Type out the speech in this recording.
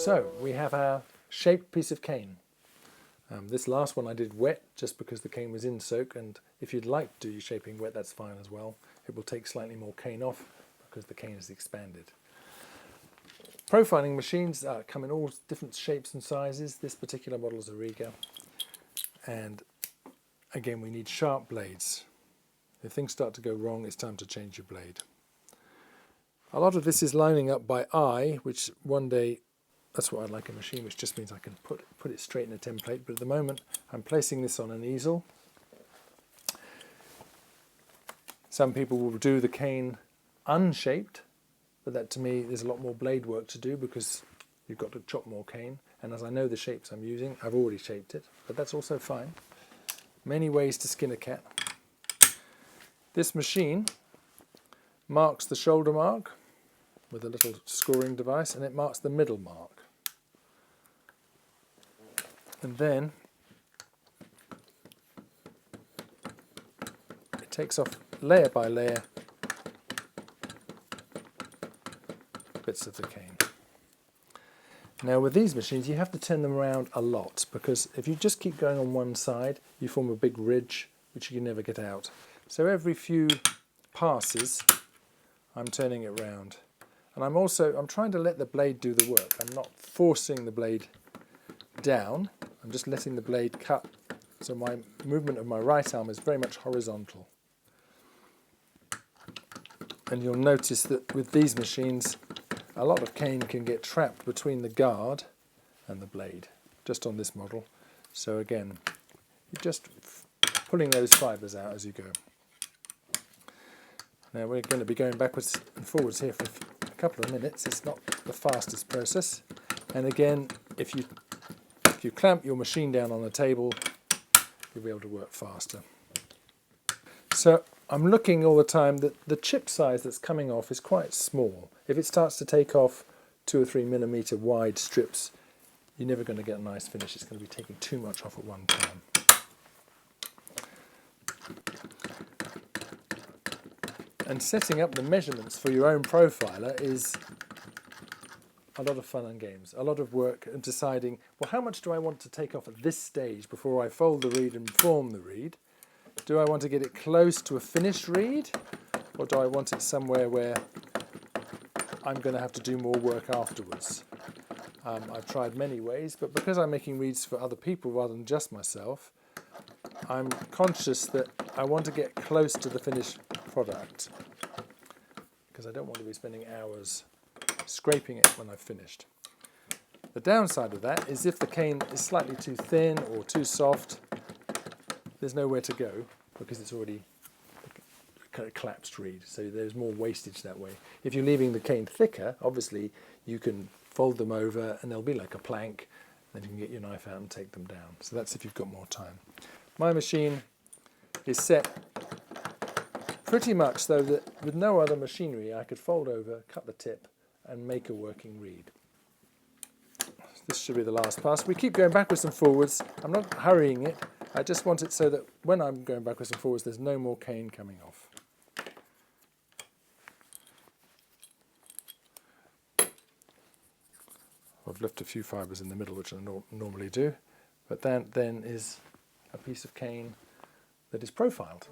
So we have our shaped piece of cane. This last one I did wet just because the cane was in soak, and if you'd like to do your shaping wet, that's fine as well. It will take slightly more cane off because the cane is expanded. Profiling machines come in all different shapes and sizes. This particular model is a Riga, and again we need sharp blades. If things start to go wrong, it's time to change your blade. A lot of this is lining up by eye, which one day, that's what I like a machine, which just means I can put it straight in a template, but at the moment I'm placing this on an easel. Some people will do the cane unshaped, but that to me there's a lot more blade work to do because you've got to chop more cane, and as I know the shapes I'm using, I've already shaped it, but that's also fine. Many ways to skin a cat. This machine marks the shoulder mark with a little scoring device, and it marks the middle mark. And then it takes off layer by layer bits of the cane. Now with these machines you have to turn them around a lot, because if you just keep going on one side you form a big ridge which you can never get out. So every few passes I'm turning it round. And I'm trying to let the blade do the work. I'm not forcing the blade down, I'm just letting the blade cut, so my movement of my right arm is very much horizontal. And you'll notice that with these machines a lot of cane can get trapped between the guard and the blade, just on this model. So again, you're just pulling those fibres out as you go. Now we're going to be going backwards and forwards here for a couple of minutes. It's not the fastest process, and again if you clamp your machine down on a table you'll be able to work faster. So I'm looking all the time that the chip size that's coming off is quite small. If it starts to take off 2 or 3 millimetre wide strips, you're never going to get a nice finish. It's going to be taking too much off at one time. And setting up the measurements for your own profiler is a lot of fun and games, a lot of work, and deciding, well, how much do I want to take off at this stage before I fold the reed and form the reed? Do I want to get it close to a finished reed, or do I want it somewhere where I'm going to have to do more work afterwards? I've tried many ways, but because I'm making reeds for other people rather than just myself, I'm conscious that I want to get close to the finished product, because I don't want to be spending hours scraping it when I've finished. The downside of that is if the cane is slightly too thin or too soft, there's nowhere to go because it's already kind of collapsed reed, so there's more wastage that way. If you're leaving the cane thicker, obviously you can fold them over and they'll be like a plank, then you can get your knife out and take them down. So that's if you've got more time. My machine is set pretty much so that with no other machinery I could fold over, cut the tip and make a working reed. This should be the last pass. We keep going backwards and forwards. I'm not hurrying it. I just want it so that when I'm going backwards and forwards there's no more cane coming off. I've left a few fibres in the middle, which I normally do, but that then is a piece of cane that is profiled.